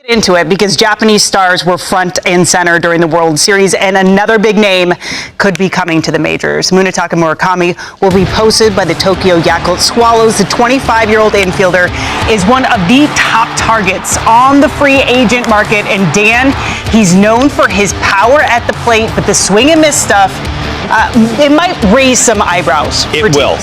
Into it because Japanese stars were front and center during the World Series, and another big name could be coming to the majors. Munetaka Murakami will be posted by the Tokyo Yakult Swallows. The 25-year-old infielder is one of the top targets on the free agent market, and Dan, he's known for his power at the plate, but the swing and miss stuff, it might raise some eyebrows. It will.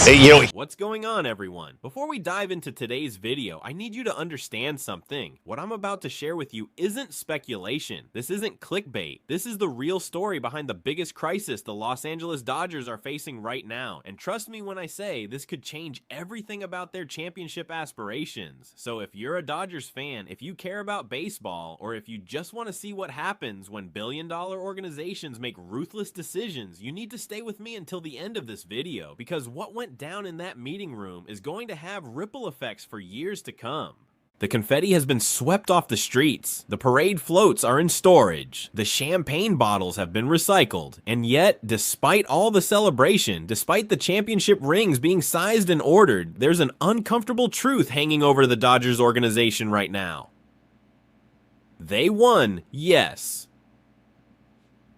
What's going on, everyone? Before we dive into today's video, I need you to understand something. What I'm about to share with you isn't speculation. This isn't clickbait. This is the real story behind the biggest crisis the Los Angeles Dodgers are facing right now. And trust me when I say this could change everything about their championship aspirations. So if you're a Dodgers fan, if you care about baseball, or if you just want to see what happens when billion-dollar organizations make ruthless decisions, you need to stay with me until the end of this video, because what went down in that meeting room is going to have ripple effects for years to come. The confetti has been swept off the streets, the parade floats are in storage, the champagne bottles have been recycled, and yet, despite all the celebration, despite the championship rings being sized and ordered, there's an uncomfortable truth hanging over the Dodgers organization right now. They won, yes.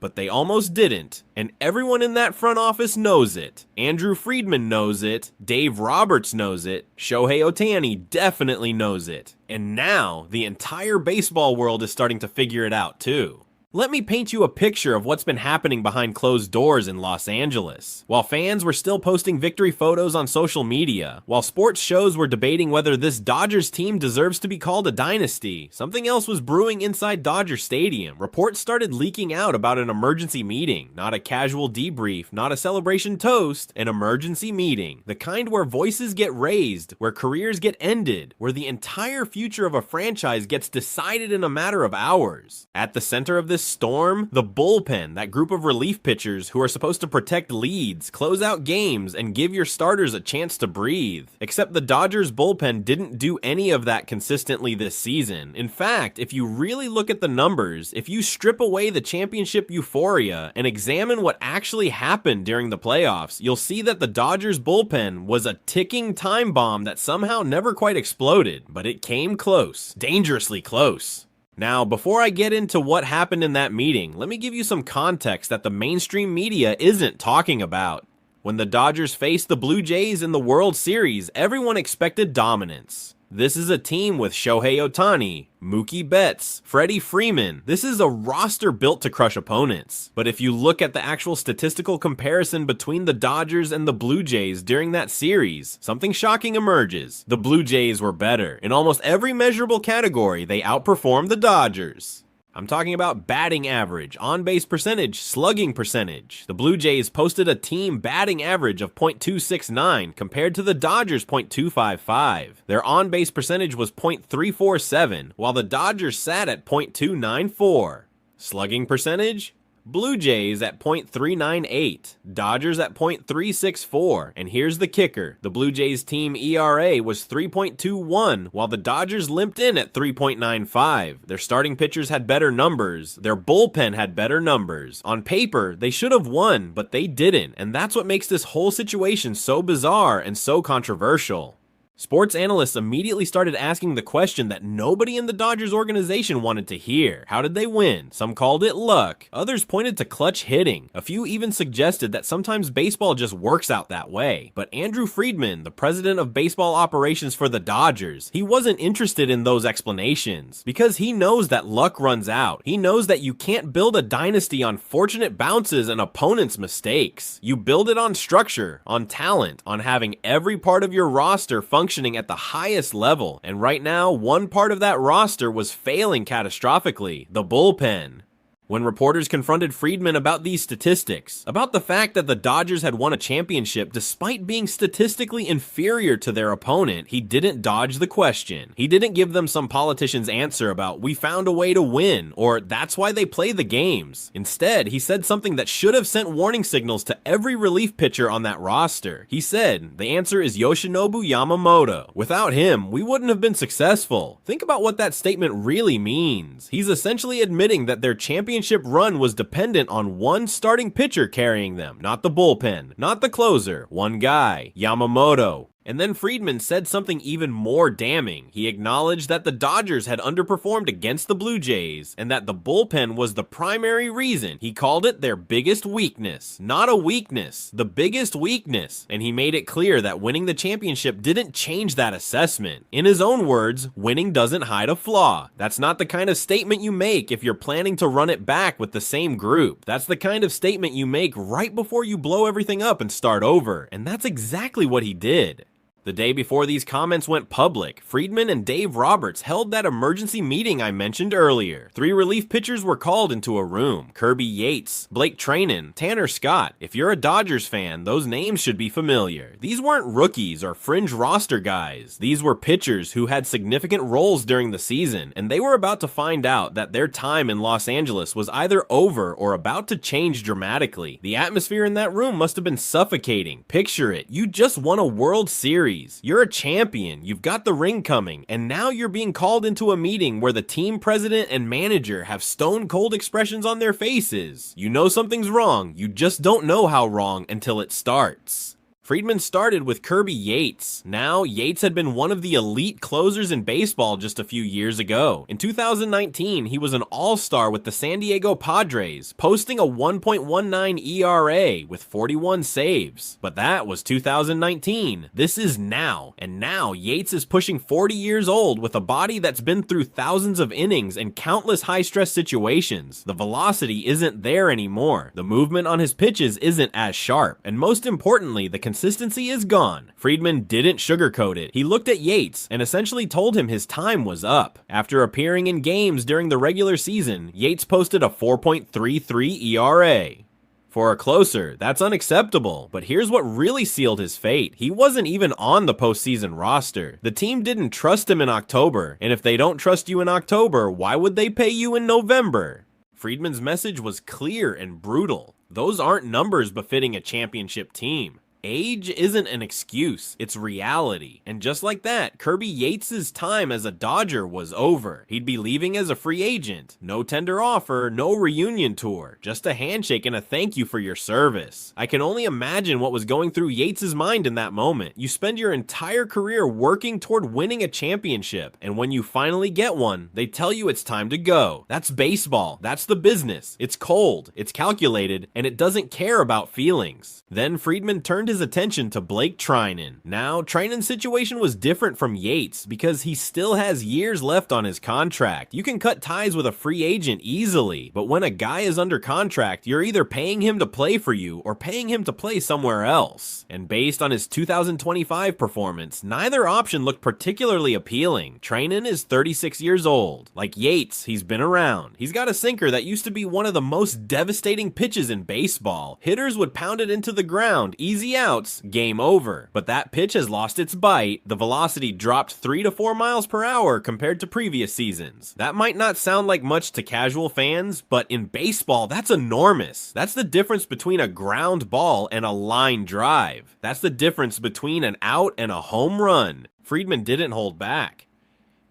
But they almost didn't, and everyone in that front office knows it. Andrew Friedman knows it, Dave Roberts knows it, Shohei Ohtani definitely knows it. And now, the entire baseball world is starting to figure it out too. Let me paint you a picture of what's been happening behind closed doors in Los Angeles. While fans were still posting victory photos on social media, while sports shows were debating whether this Dodgers team deserves to be called a dynasty, something else was brewing inside Dodger Stadium. Reports started leaking out about an emergency meeting, not a casual debrief, not a celebration toast, an emergency meeting. The kind where voices get raised, where careers get ended, where the entire future of a franchise gets decided in a matter of hours. At the center of this storm, the bullpen, that group of relief pitchers who are supposed to protect leads, close out games, and give your starters a chance to breathe. Except the Dodgers bullpen didn't do any of that consistently this season. In fact, if you really look at the numbers, if you strip away the championship euphoria and examine what actually happened during the playoffs, you'll see that the Dodgers bullpen was a ticking time bomb that somehow never quite exploded, but it came close, dangerously close. Now, before I get into what happened in that meeting, let me give you some context that the mainstream media isn't talking about. When the Dodgers faced the Blue Jays in the World Series, everyone expected dominance. This is a team with Shohei Ohtani, Mookie Betts, Freddie Freeman. This is a roster built to crush opponents. But if you look at the actual statistical comparison between the Dodgers and the Blue Jays during that series, something shocking emerges. The Blue Jays were better. In almost every measurable category, they outperformed the Dodgers. I'm talking about batting average, on-base percentage, slugging percentage. The Blue Jays posted a team batting average of .269 compared to the Dodgers' .255. Their on-base percentage was .347, while the Dodgers sat at .294. Slugging percentage? Blue Jays at .398, Dodgers at .364, and here's the kicker. The Blue Jays team ERA was 3.21, while the Dodgers limped in at 3.95. Their starting pitchers had better numbers, their bullpen had better numbers. On paper, they should have won, but they didn't, and that's what makes this whole situation so bizarre and so controversial. Sports analysts immediately started asking the question that nobody in the Dodgers organization wanted to hear. How did they win? Some called it luck. Others pointed to clutch hitting. A few even suggested that sometimes baseball just works out that way. But Andrew Friedman, the president of baseball operations for the Dodgers, he wasn't interested in those explanations because he knows that luck runs out. He knows that you can't build a dynasty on fortunate bounces and opponents' mistakes. You build it on structure, on talent, on having every part of your roster functioning at the highest level, and right now, one part of that roster was failing catastrophically, the bullpen. When reporters confronted Friedman about these statistics, about the fact that the Dodgers had won a championship despite being statistically inferior to their opponent, he didn't dodge the question. He didn't give them some politician's answer about, "We found a way to win," or "That's why they play the games." Instead, he said something that should have sent warning signals to every relief pitcher on that roster. He said, "The answer is Yoshinobu Yamamoto. Without him, we wouldn't have been successful." Think about what that statement really means. He's essentially admitting that their championship run was dependent on one starting pitcher carrying them, not the bullpen, not the closer, one guy, Yamamoto. And then Friedman said something even more damning. He acknowledged that the Dodgers had underperformed against the Blue Jays, and that the bullpen was the primary reason. He called it their biggest weakness. Not a weakness, the biggest weakness. And he made it clear that winning the championship didn't change that assessment. In his own words, winning doesn't hide a flaw. That's not the kind of statement you make if you're planning to run it back with the same group. That's the kind of statement you make right before you blow everything up and start over. And that's exactly what he did. The day before these comments went public, Friedman and Dave Roberts held that emergency meeting I mentioned earlier. 3 relief pitchers were called into a room: Kirby Yates, Blake Treinen, Tanner Scott. If you're a Dodgers fan, those names should be familiar. These weren't rookies or fringe roster guys. These were pitchers who had significant roles during the season, and they were about to find out that their time in Los Angeles was either over or about to change dramatically. The atmosphere in that room must have been suffocating. Picture it. You just won a World Series. You're a champion, you've got the ring coming, and now you're being called into a meeting where the team president and manager have stone cold expressions on their faces. You know something's wrong, you just don't know how wrong until it starts. Friedman started with Kirby Yates. Now, Yates had been one of the elite closers in baseball just a few years ago. In 2019, he was an all-star with the San Diego Padres, posting a 1.19 ERA with 41 saves. But that was 2019. This is now. And now, Yates is pushing 40 years old with a body that's been through thousands of innings and countless high-stress situations. The velocity isn't there anymore. The movement on his pitches isn't as sharp. And most importantly, the consistency is gone. Friedman didn't sugarcoat it. He looked at Yates and essentially told him his time was up. After appearing in games during the regular season, Yates posted a 4.33 ERA. For a closer, that's unacceptable, but here's what really sealed his fate. He wasn't even on the postseason roster. The team didn't trust him in October, and if they don't trust you in October, why would they pay you in November? Friedman's message was clear and brutal. Those aren't numbers befitting a championship team. Age isn't an excuse, it's reality. And just like that, Kirby Yates' time as a Dodger was over. He'd be leaving as a free agent. No tender offer, no reunion tour, just a handshake and a thank you for your service. I can only imagine what was going through Yates' mind in that moment. You spend your entire career working toward winning a championship, and when you finally get one, they tell you it's time to go. That's baseball. That's the business. It's cold, it's calculated, and it doesn't care about feelings. Then Friedman turned his attention to Blake Treinen. Now, Treinen's situation was different from Yates because he still has years left on his contract. You can cut ties with a free agent easily, but when a guy is under contract, you're either paying him to play for you or paying him to play somewhere else. And based on his 2025 performance, neither option looked particularly appealing. Treinen is 36 years old. Like Yates, he's been around. He's got a sinker that used to be one of the most devastating pitches in baseball. Hitters would pound it into the ground, easy outs, game over. But that pitch has lost its bite. The velocity dropped 3 to 4 miles per hour compared to previous seasons. That might not sound like much to casual fans, but in baseball, that's enormous. That's the difference between a ground ball and a line drive. That's the difference between an out and a home run. Friedman didn't hold back.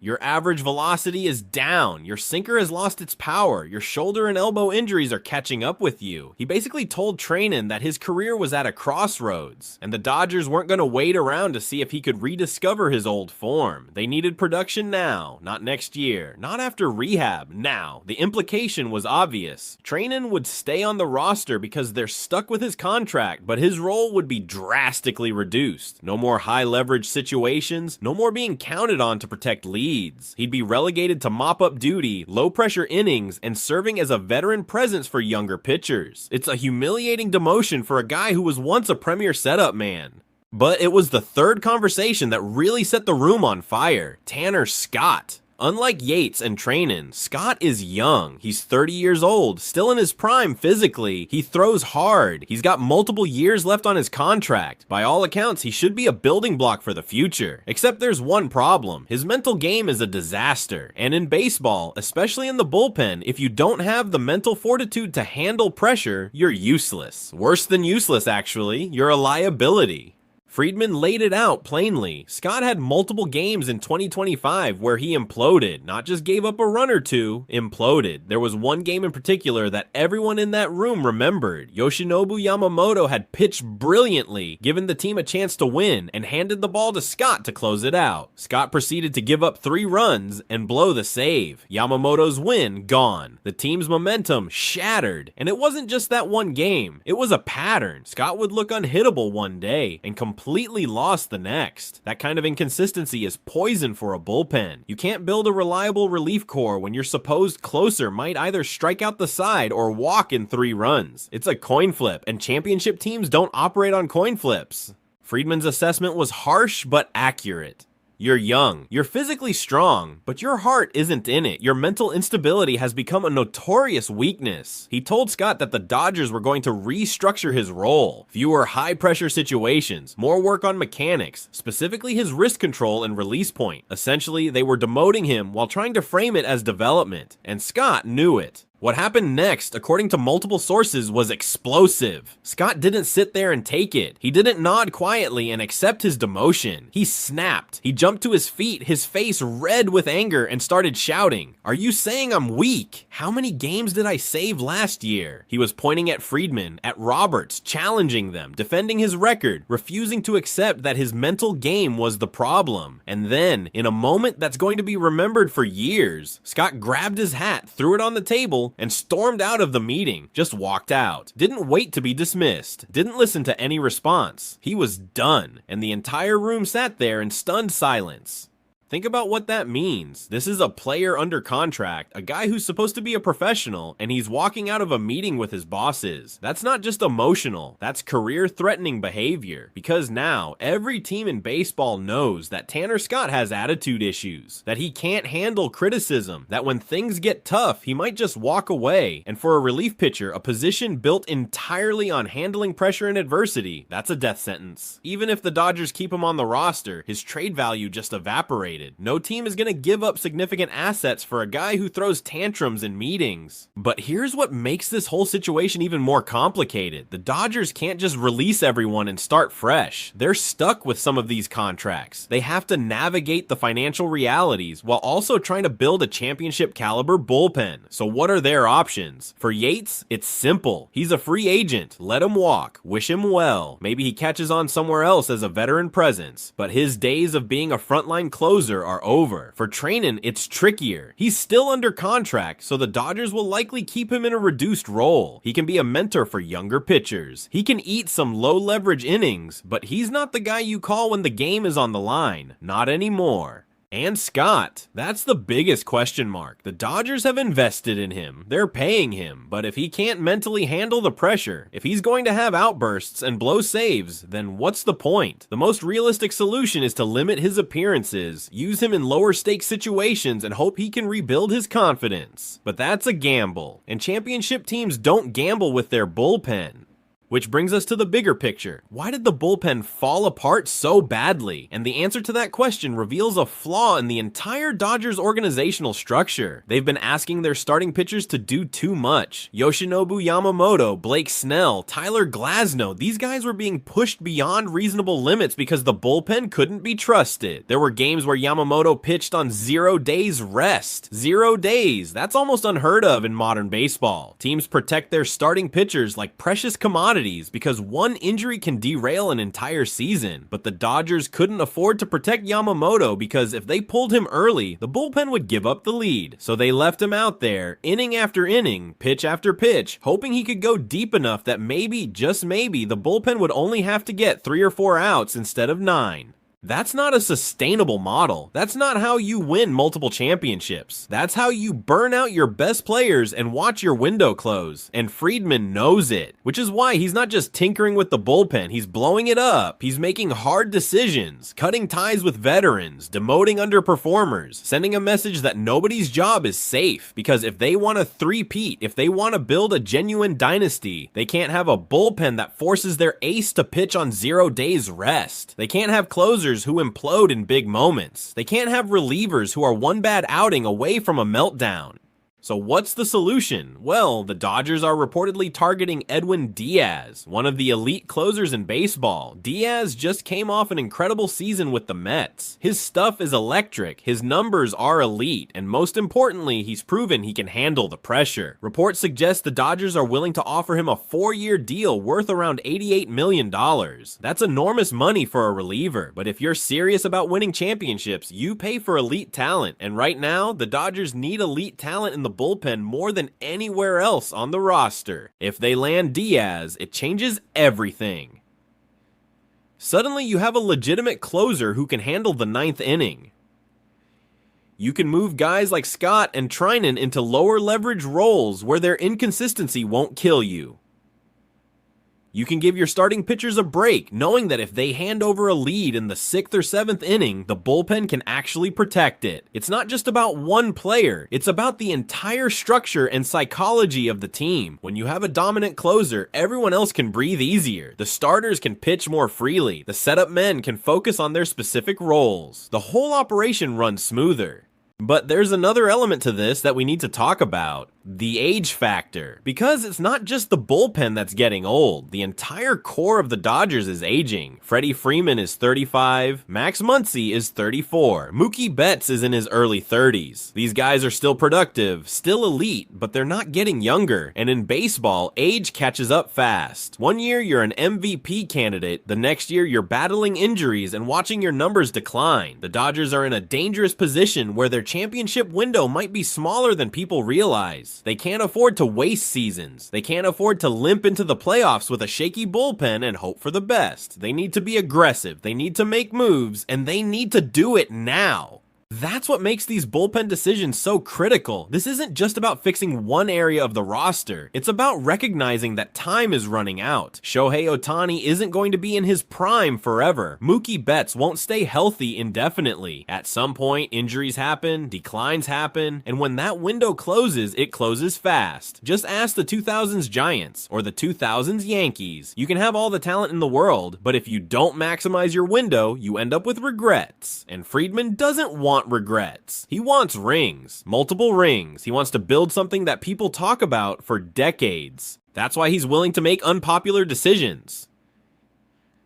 Your average velocity is down, your sinker has lost its power, your shoulder and elbow injuries are catching up with you. He basically told Treinen that his career was at a crossroads, and the Dodgers weren't going to wait around to see if he could rediscover his old form. They needed production now, not next year, not after rehab, now. The implication was obvious. Treinen would stay on the roster because they're stuck with his contract, but his role would be drastically reduced. No more high leverage situations, no more being counted on to protect leads. He'd be relegated to mop-up duty, low-pressure innings, and serving as a veteran presence for younger pitchers. It's a humiliating demotion for a guy who was once a premier setup man. But it was the third conversation that really set the room on fire: Tanner Scott. Unlike Yates and Treinen, Scott is young. He's 30 years old, still in his prime physically. He throws hard. He's got multiple years left on his contract. By all accounts, he should be a building block for the future. Except there's one problem. His mental game is a disaster. And in baseball, especially in the bullpen, if you don't have the mental fortitude to handle pressure, you're useless. Worse than useless, actually. You're a liability. Friedman laid it out plainly. Scott had multiple games in 2025 where he imploded, not just gave up a run or two, imploded. There was one game in particular that everyone in that room remembered. Yoshinobu Yamamoto had pitched brilliantly, given the team a chance to win, and handed the ball to Scott to close it out. Scott proceeded to give up 3 runs and blow the save. Yamamoto's win gone. The team's momentum shattered. And it wasn't just that one game. It was a pattern. Scott would look unhittable one day and completely lost the next. That kind of inconsistency is poison for a bullpen. You can't build a reliable relief corps when your supposed closer might either strike out the side or walk in 3 runs. It's a coin flip, and championship teams don't operate on coin flips. Friedman's assessment was harsh but accurate. You're young, you're physically strong, but your heart isn't in it. Your mental instability has become a notorious weakness. He told Scott that the Dodgers were going to restructure his role. Fewer high-pressure situations, more work on mechanics, specifically his wrist control and release point. Essentially, they were demoting him while trying to frame it as development, and Scott knew it. What happened next, according to multiple sources, was explosive. Scott didn't sit there and take it. He didn't nod quietly and accept his demotion. He snapped. He jumped to his feet, his face red with anger, and started shouting, "Are you saying I'm weak? How many games did I save last year?" He was pointing at Friedman, at Roberts, challenging them, defending his record, refusing to accept that his mental game was the problem. And then, in a moment that's going to be remembered for years, Scott grabbed his hat, threw it on the table, and stormed out of the meeting. Just walked out. Didn't wait to be dismissed. Didn't listen to any response. He was done, and the entire room sat there in stunned silence. Think about what that means. This is a player under contract, a guy who's supposed to be a professional, and he's walking out of a meeting with his bosses. That's not just emotional, that's career-threatening behavior. Because now, every team in baseball knows that Tanner Scott has attitude issues, that he can't handle criticism, that when things get tough, he might just walk away. And for a relief pitcher, a position built entirely on handling pressure and adversity, that's a death sentence. Even if the Dodgers keep him on the roster, his trade value just evaporated. No team is going to give up significant assets for a guy who throws tantrums in meetings. But here's what makes this whole situation even more complicated. The Dodgers can't just release everyone and start fresh. They're stuck with some of these contracts. They have to navigate the financial realities while also trying to build a championship caliber bullpen. So what are their options? For Yates, it's simple. He's a free agent. Let him walk. Wish him well. Maybe he catches on somewhere else as a veteran presence. But his days of being a frontline closer are over. For Treinen, it's trickier. He's still under contract, so the Dodgers will likely keep him in a reduced role. He can be a mentor for younger pitchers. He can eat some low-leverage innings, but he's not the guy you call when the game is on the line. Not anymore. And Scott, that's the biggest question mark. The Dodgers have invested in him. They're paying him. But if he can't mentally handle the pressure, if he's going to have outbursts and blow saves, then what's the point? The most realistic solution is to limit his appearances, use him in lower stakes situations, and hope he can rebuild his confidence. But that's a gamble. And championship teams don't gamble with their bullpen. Which brings us to the bigger picture. Why did the bullpen fall apart so badly? And the answer to that question reveals a flaw in the entire Dodgers organizational structure. They've been asking their starting pitchers to do too much. Yoshinobu Yamamoto, Blake Snell, Tyler Glasnow, these guys were being pushed beyond reasonable limits because the bullpen couldn't be trusted. There were games where Yamamoto pitched on 0 days rest. 0 days. That's almost unheard of in modern baseball. Teams protect their starting pitchers like precious commodities because one injury can derail an entire season. But the Dodgers couldn't afford to protect Yamamoto because if they pulled him early, the bullpen would give up the lead. So they left him out there, inning after inning, pitch after pitch, hoping he could go deep enough that maybe, just maybe, the bullpen would only have to get 3 or 4 outs instead of 9. That's not a sustainable model. That's not how you win multiple championships. That's how you burn out your best players and watch your window close. And Friedman knows it, which is why he's not just tinkering with the bullpen. He's blowing it up. He's making hard decisions, cutting ties with veterans, demoting underperformers, sending a message that nobody's job is safe. Because if they want to three-peat, if they want to build a genuine dynasty, they can't have a bullpen that forces their ace to pitch on 0 days rest. They can't have closers who implode in big moments. They can't have relievers who are one bad outing away from a meltdown. So what's the solution? Well, the Dodgers are reportedly targeting Edwin Diaz, one of the elite closers in baseball. Diaz just came off an incredible season with the Mets. His stuff is electric, his numbers are elite, and most importantly, he's proven he can handle the pressure. Reports suggest the Dodgers are willing to offer him a 4-year deal worth around $88 million. That's enormous money for a reliever, but if you're serious about winning championships, you pay for elite talent, and right now, the Dodgers need elite talent in the bullpen more than anywhere else on the roster. If they land Diaz, it changes everything. Suddenly you have a legitimate closer who can handle the 9th inning. You can move guys like Scott and Treinen into lower leverage roles where their inconsistency won't kill you. You can give your starting pitchers a break, knowing that if they hand over a lead in the 6th or 7th inning, the bullpen can actually protect it. It's not just about one player, it's about the entire structure and psychology of the team. When you have a dominant closer, everyone else can breathe easier. The starters can pitch more freely. The setup men can focus on their specific roles. The whole operation runs smoother. But there's another element to this that we need to talk about. The age factor. Because it's not just the bullpen that's getting old. The entire core of the Dodgers is aging. Freddie Freeman is 35. Max Muncy is 34. Mookie Betts is in his early 30s. These guys are still productive, still elite, but they're not getting younger. And in baseball, age catches up fast. One year you're an MVP candidate. The next year you're battling injuries and watching your numbers decline. The Dodgers are in a dangerous position where their championship window might be smaller than people realize. They can't afford to waste seasons. They can't afford to limp into the playoffs with a shaky bullpen and hope for the best. They need to be aggressive, they need to make moves, and they need to do it now. That's what makes these bullpen decisions so critical. This isn't just about fixing one area of the roster. It's about recognizing that time is running out. Shohei Ohtani isn't going to be in his prime forever. Mookie Betts won't stay healthy indefinitely. At some point, injuries happen, declines happen, and when that window closes, it closes fast. Just ask the 2000s Giants or the 2000s Yankees. You can have all the talent in the world, but if you don't maximize your window, you end up with regrets. And Friedman doesn't want regrets. He wants rings, multiple rings. He wants to build something that people talk about for decades. That's why he's willing to make unpopular decisions.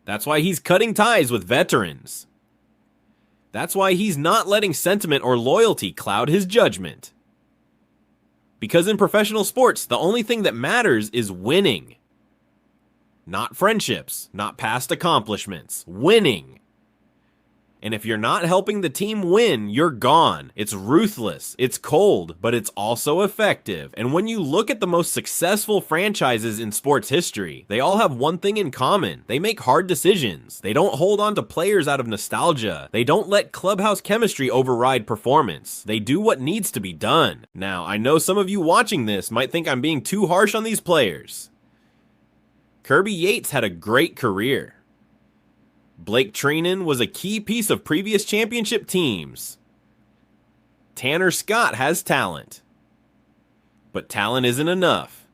That's why he's cutting ties with veterans. That's why he's not letting sentiment or loyalty cloud his judgment. Because in professional sports, the only thing that matters is winning. Not friendships, not past accomplishments. Winning. And if you're not helping the team win, you're gone. It's ruthless, it's cold, but it's also effective. And when you look at the most successful franchises in sports history, they all have one thing in common. They make hard decisions. They don't hold on to players out of nostalgia. They don't let clubhouse chemistry override performance. They do what needs to be done. Now, I know some of you watching this might think I'm being too harsh on these players. Kirby Yates had a great career. Blake Treinen was a key piece of previous championship teams. Tanner Scott has talent. But talent isn't enough.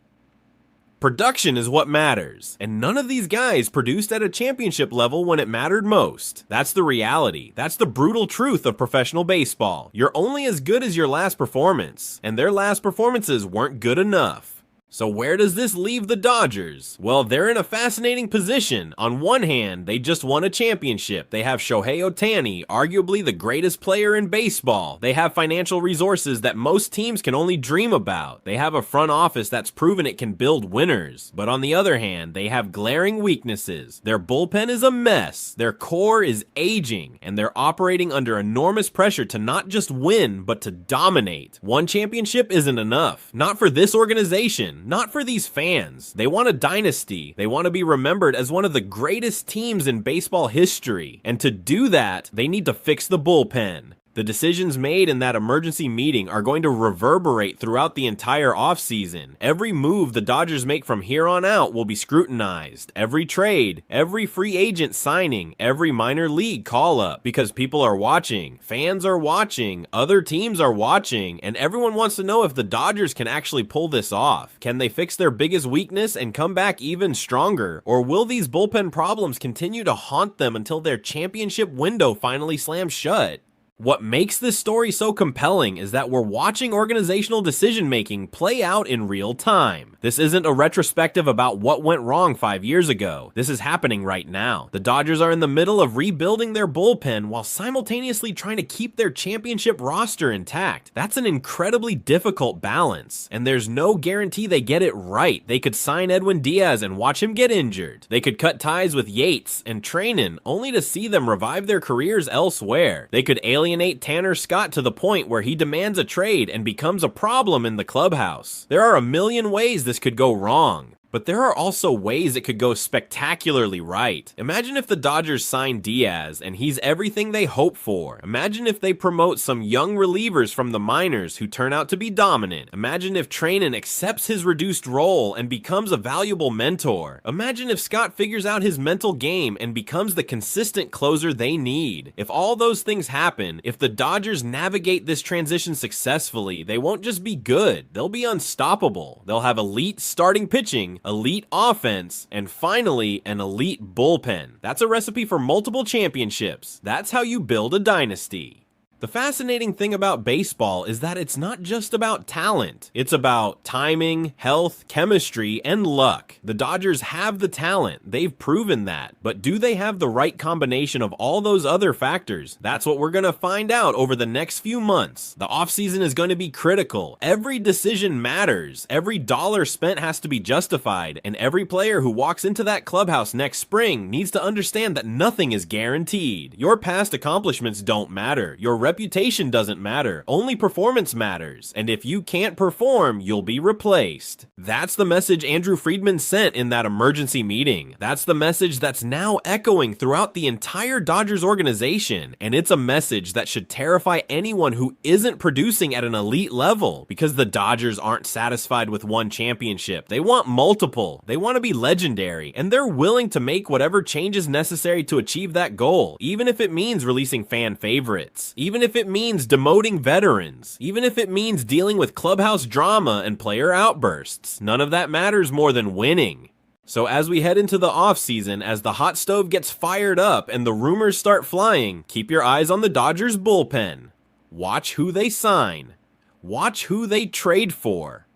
Production is what matters, and none of these guys produced at a championship level when it mattered most. That's the reality. That's the brutal truth of professional baseball. You're only as good as your last performance, and their last performances weren't good enough. So where does this leave the Dodgers? Well, they're in a fascinating position. On one hand, they just won a championship. They have Shohei Ohtani, arguably the greatest player in baseball. They have financial resources that most teams can only dream about. They have a front office that's proven it can build winners. But on the other hand, they have glaring weaknesses. Their bullpen is a mess. Their core is aging, and they're operating under enormous pressure to not just win, but to dominate. One championship isn't enough. Not for this organization. Not for these fans. They want a dynasty. They want to be remembered as one of the greatest teams in baseball history. And to do that, they need to fix the bullpen. The decisions made in that emergency meeting are going to reverberate throughout the entire offseason. Every move the Dodgers make from here on out will be scrutinized. Every trade, every free agent signing, every minor league call-up. Because people are watching, fans are watching, other teams are watching, and everyone wants to know if the Dodgers can actually pull this off. Can they fix their biggest weakness and come back even stronger? Or will these bullpen problems continue to haunt them until their championship window finally slams shut? What makes this story so compelling is that we're watching organizational decision-making play out in real time. This isn't a retrospective about what went wrong 5 years ago. This is happening right now. The Dodgers are in the middle of rebuilding their bullpen while simultaneously trying to keep their championship roster intact. That's an incredibly difficult balance, and there's no guarantee they get it right. They could sign Edwin Diaz and watch him get injured. They could cut ties with Yates and Treinen only to see them revive their careers elsewhere. They could alienate Tanner Scott to the point where he demands a trade and becomes a problem in the clubhouse. There are a million ways this could go wrong. But there are also ways it could go spectacularly right. Imagine if the Dodgers sign Diaz and he's everything they hope for. Imagine if they promote some young relievers from the minors who turn out to be dominant. Imagine if Treinen accepts his reduced role and becomes a valuable mentor. Imagine if Scott figures out his mental game and becomes the consistent closer they need. If all those things happen, if the Dodgers navigate this transition successfully, they won't just be good, they'll be unstoppable. They'll have elite starting pitching, elite offense, and finally, an elite bullpen. That's a recipe for multiple championships. That's how you build a dynasty. The fascinating thing about baseball is that it's not just about talent. It's about timing, health, chemistry, and luck. The Dodgers have the talent. They've proven that. But do they have the right combination of all those other factors? That's what we're going to find out over the next few months. The offseason is going to be critical. Every decision matters. Every dollar spent has to be justified. And every player who walks into that clubhouse next spring needs to understand that nothing is guaranteed. Your past accomplishments don't matter. Your reputation doesn't matter. Only performance matters. And if you can't perform, you'll be replaced. That's the message Andrew Friedman sent in that emergency meeting. That's the message that's now echoing throughout the entire Dodgers organization. And it's a message that should terrify anyone who isn't producing at an elite level, because the Dodgers aren't satisfied with one championship. They want multiple. They want to be legendary, and they're willing to make whatever changes necessary to achieve that goal, even if it means releasing fan favorites, even if it means demoting veterans, even if it means dealing with clubhouse drama and player outbursts. None of that matters more than winning. So as we head into the offseason, as the hot stove gets fired up and the rumors start flying, keep your eyes on the Dodgers bullpen. Watch who they sign. Watch who they trade for.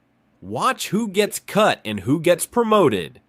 Watch who gets cut and who gets promoted.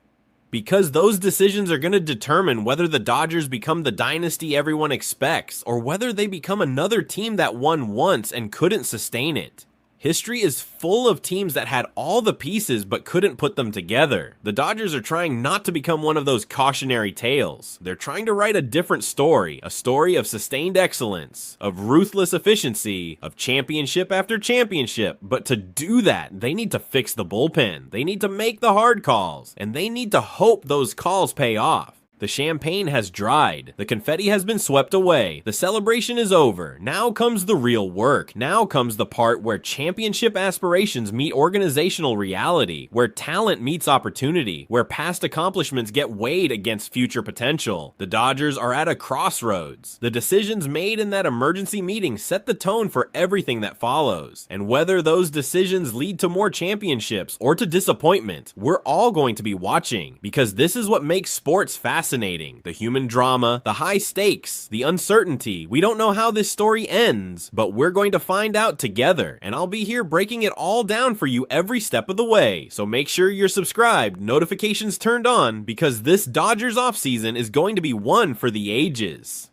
Because those decisions are going to determine whether the Dodgers become the dynasty everyone expects, or whether they become another team that won once and couldn't sustain it. History is full of teams that had all the pieces but couldn't put them together. The Dodgers are trying not to become one of those cautionary tales. They're trying to write a different story, a story of sustained excellence, of ruthless efficiency, of championship after championship. But to do that, they need to fix the bullpen. They need to make the hard calls, and they need to hope those calls pay off. The champagne has dried. The confetti has been swept away. The celebration is over. Now comes the real work. Now comes the part where championship aspirations meet organizational reality, where talent meets opportunity, where past accomplishments get weighed against future potential. The Dodgers are at a crossroads. The decisions made in that emergency meeting set the tone for everything that follows. And whether those decisions lead to more championships or to disappointment, we're all going to be watching, because this is what makes sports fascinating. The human drama, the high stakes, the uncertainty. We don't know how this story ends, but we're going to find out together, and I'll be here breaking it all down for you every step of the way. So make sure you're subscribed, notifications turned on, because this Dodgers offseason is going to be one for the ages.